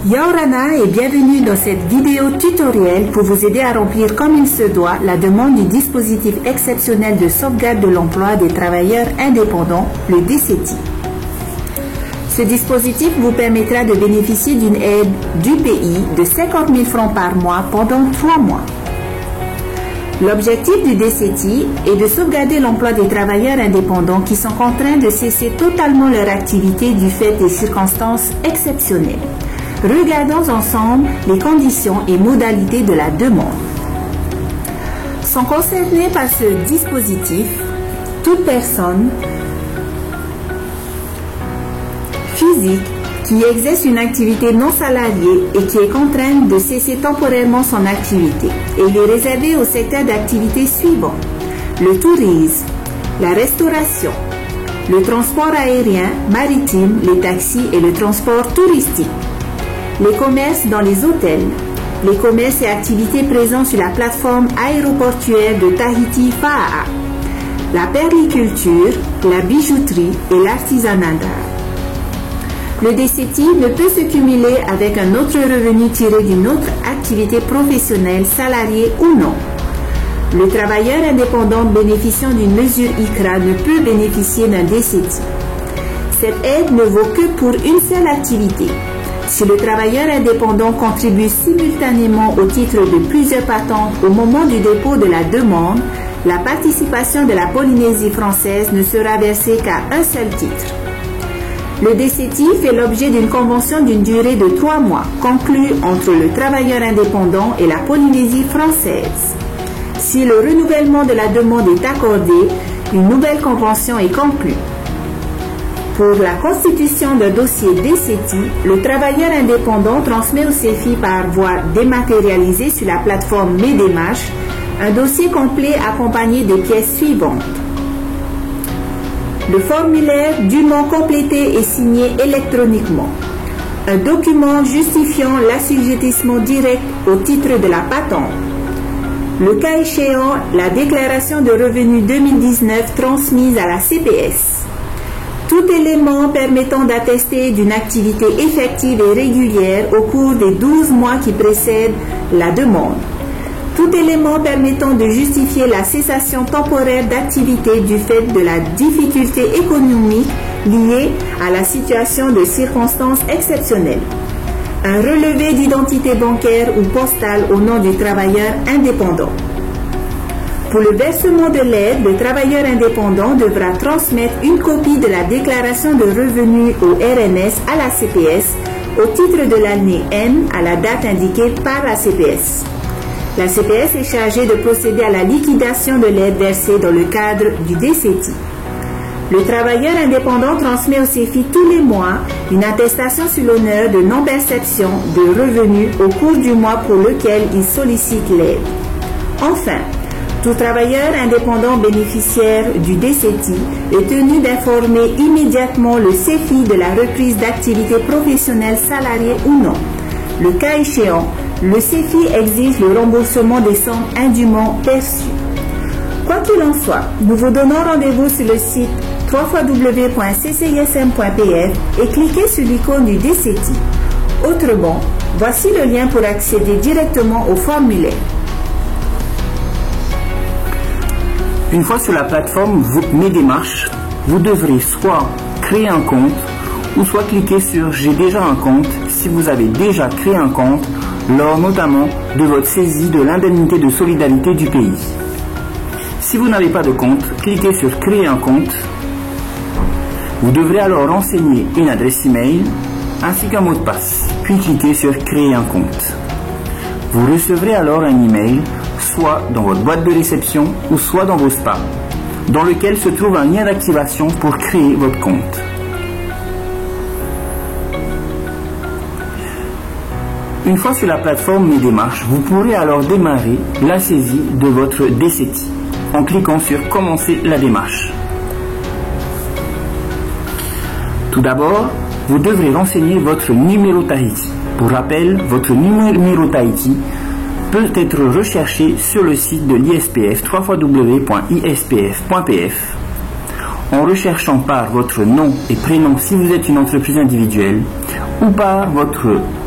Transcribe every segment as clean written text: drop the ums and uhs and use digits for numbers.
Yaorana et bienvenue dans cette vidéo tutoriel pour vous aider à remplir comme il se doit la demande du dispositif exceptionnel de sauvegarde de l'emploi des travailleurs indépendants, le DCTI. Ce dispositif vous permettra de bénéficier d'une aide du pays de 50 000 francs par mois pendant 3 mois. L'objectif du DCTI est de sauvegarder l'emploi des travailleurs indépendants qui sont contraints de cesser totalement leur activité du fait des circonstances exceptionnelles. Regardons ensemble les conditions et modalités de la demande. Sont concernés par ce dispositif toute personne physique qui exerce une activité non salariée et qui est contrainte de cesser temporairement son activité. Et il est réservé au secteur d'activité suivant: le tourisme, la restauration, le transport aérien, maritime, les taxis et le transport touristique, les commerces dans les hôtels, les commerces et activités présents sur la plateforme aéroportuaire de Tahiti Fa'a, la perliculture, la bijouterie et l'artisanat d'art. Le DCTI ne peut se cumuler avec un autre revenu tiré d'une autre activité professionnelle, salariée ou non. Le travailleur indépendant bénéficiant d'une mesure ICRA ne peut bénéficier d'un DCTI. Cette aide ne vaut que pour une seule activité. Si le travailleur indépendant contribue simultanément au titre de plusieurs patentes au moment du dépôt de la demande, la participation de la Polynésie française ne sera versée qu'à un seul titre. Le DCTI fait l'objet d'une convention d'une durée de 3 mois, conclue entre le travailleur indépendant et la Polynésie française. Si le renouvellement de la demande est accordé, une nouvelle convention est conclue. Pour la constitution d'un dossier DCTI, le travailleur indépendant transmet au CEFI par voie dématérialisée sur la plateforme Mes Démarches un dossier complet accompagné des pièces suivantes: le formulaire dûment complété et signé électroniquement, un document justifiant l'assujettissement direct au titre de la patente, le cas échéant, la déclaration de revenus 2019 transmise à la CPS, tout élément permettant d'attester d'une activité effective et régulière au cours des 12 mois qui précèdent la demande, tout élément permettant de justifier la cessation temporaire d'activité du fait de la difficulté économique liée à la situation de circonstances exceptionnelles, un relevé d'identité bancaire ou postale au nom du travailleur indépendant. Pour le versement de l'aide, le travailleur indépendant devra transmettre une copie de la déclaration de revenus au RNS à la CPS au titre de l'année N à la date indiquée par la CPS. La CPS est chargée de procéder à la liquidation de l'aide versée dans le cadre du DCTI. Le travailleur indépendant transmet au CEFI tous les mois une attestation sur l'honneur de non-perception de revenus au cours du mois pour lequel il sollicite l'aide. Enfin, tout travailleur indépendant bénéficiaire du DCTI est tenu d'informer immédiatement le CEFI de la reprise d'activité professionnelle salariée ou non. Le cas échéant, le CEFI exige le remboursement des sommes indûment perçues. Quoi qu'il en soit, nous vous donnons rendez-vous sur le site www.ccism.pf et cliquez sur l'icône du DCTI. Autrement, voici le lien pour accéder directement au formulaire. Une fois sur la plateforme Mes Démarches, vous devrez soit créer un compte ou soit cliquer sur J'ai déjà un compte si vous avez déjà créé un compte lors notamment de votre saisie de l'indemnité de solidarité du pays. Si vous n'avez pas de compte, cliquez sur Créer un compte. Vous devrez alors renseigner une adresse email ainsi qu'un mot de passe, puis cliquez sur Créer un compte. Vous recevrez alors un email soit dans votre boîte de réception ou soit dans vos spams, dans lequel se trouve un lien d'activation pour créer votre compte. Une fois sur la plateforme Mes Démarches, vous pourrez alors démarrer la saisie de votre DCTI en cliquant sur Commencer la démarche. Tout d'abord, vous devrez renseigner votre numéro Tahiti. Pour rappel, votre numéro Tahiti peut être recherché sur le site de l'ISPF www.ispf.pf en recherchant par votre nom et prénom si vous êtes une entreprise individuelle ou par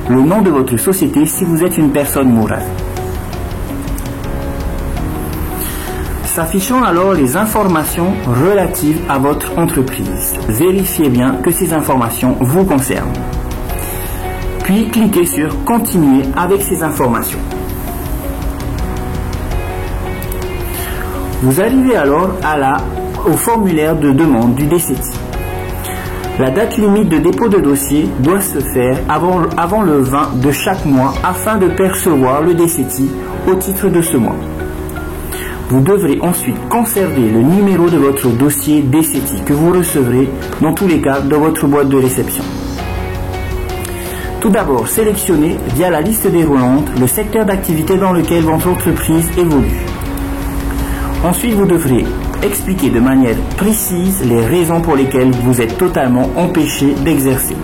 le nom de votre société si vous êtes une personne morale. S'affichant alors les informations relatives à votre entreprise, vérifiez bien que ces informations vous concernent. Puis cliquez sur « Continuer avec ces informations ». Vous arrivez alors au formulaire de demande du DCT. La date limite de dépôt de dossier doit se faire avant le 20 de chaque mois afin de percevoir le DCT au titre de ce mois. Vous devrez ensuite conserver le numéro de votre dossier DCT que vous recevrez dans tous les cas dans votre boîte de réception. Tout d'abord, sélectionnez via la liste déroulante le secteur d'activité dans lequel votre entreprise évolue. Ensuite, vous devrez expliquer de manière précise les raisons pour lesquelles vous êtes totalement empêché d'exercer.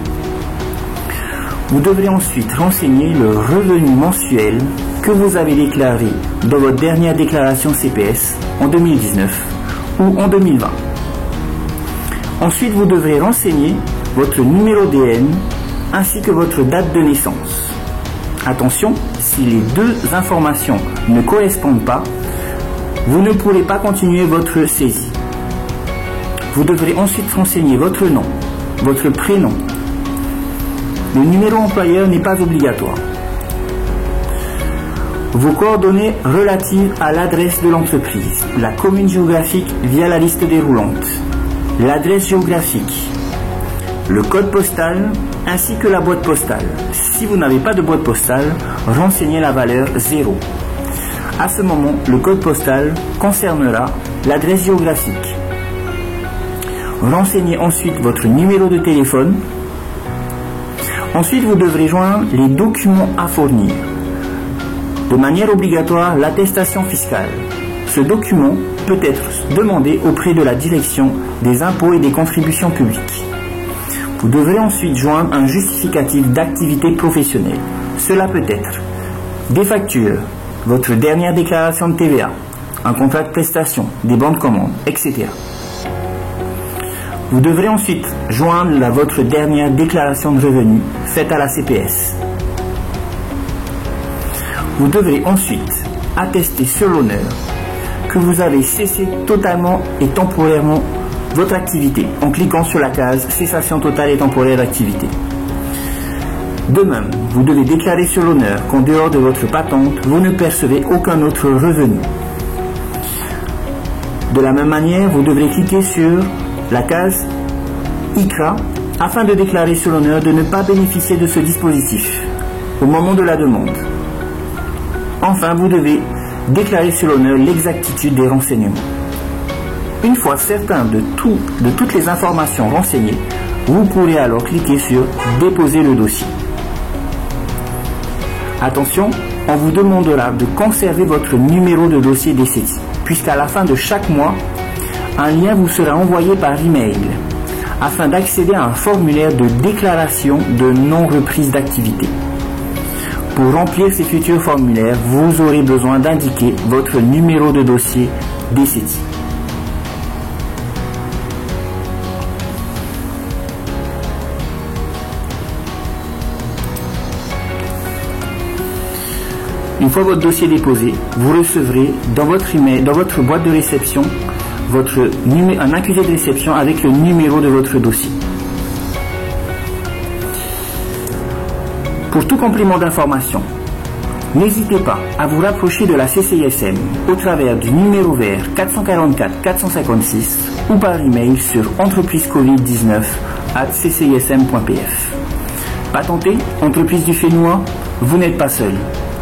Vous devrez ensuite renseigner le revenu mensuel que vous avez déclaré dans votre dernière déclaration CPS en 2019 ou en 2020. Ensuite, vous devrez renseigner votre numéro DN ainsi que votre date de naissance. Attention, si les deux informations ne correspondent pas, vous ne pourrez pas continuer votre saisie. Vous devrez ensuite renseigner votre nom, votre prénom. Le numéro employeur n'est pas obligatoire. Vos coordonnées relatives à l'adresse de l'entreprise, la commune géographique via la liste déroulante, l'adresse géographique, le code postal ainsi que la boîte postale. Si vous n'avez pas de boîte postale, renseignez la valeur 0. À ce moment, le code postal concernera l'adresse géographique. Renseignez ensuite votre numéro de téléphone. Ensuite, vous devrez joindre les documents à fournir. De manière obligatoire, l'attestation fiscale. Ce document peut être demandé auprès de la direction des impôts et des contributions publiques. Vous devrez ensuite joindre un justificatif d'activité professionnelle. Cela peut être des factures, votre dernière déclaration de TVA, un contrat de prestation, des bons de commande, etc. Vous devrez ensuite joindre votre dernière déclaration de revenus faite à la CPS. Vous devrez ensuite attester sur l'honneur que vous avez cessé totalement et temporairement votre activité en cliquant sur la case « Cessation totale et temporaire d'activité ». De même, vous devez déclarer sur l'honneur qu'en dehors de votre patente, vous ne percevez aucun autre revenu. De la même manière, vous devrez cliquer sur la case ICRA afin de déclarer sur l'honneur de ne pas bénéficier de ce dispositif au moment de la demande. Enfin, vous devez déclarer sur l'honneur l'exactitude des renseignements. Une fois certain de toutes les informations renseignées, vous pourrez alors cliquer sur « Déposer le dossier ». Attention, on vous demandera de conserver votre numéro de dossier DCT, puisqu'à la fin de chaque mois, un lien vous sera envoyé par email afin d'accéder à un formulaire de déclaration de non-reprise d'activité. Pour remplir ces futurs formulaires, vous aurez besoin d'indiquer votre numéro de dossier DCT. Une fois votre dossier déposé, vous recevrez dans votre email, dans votre boîte de réception, un accusé de réception avec le numéro de votre dossier. Pour tout complément d'information, n'hésitez pas à vous rapprocher de la CCISM au travers du numéro vert 444 456 ou par email sur entreprisecovid19@ccism.pf. Patenté, entreprise du Fénois, vous n'êtes pas seul.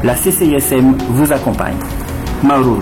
La CCISM vous accompagne. Maroul.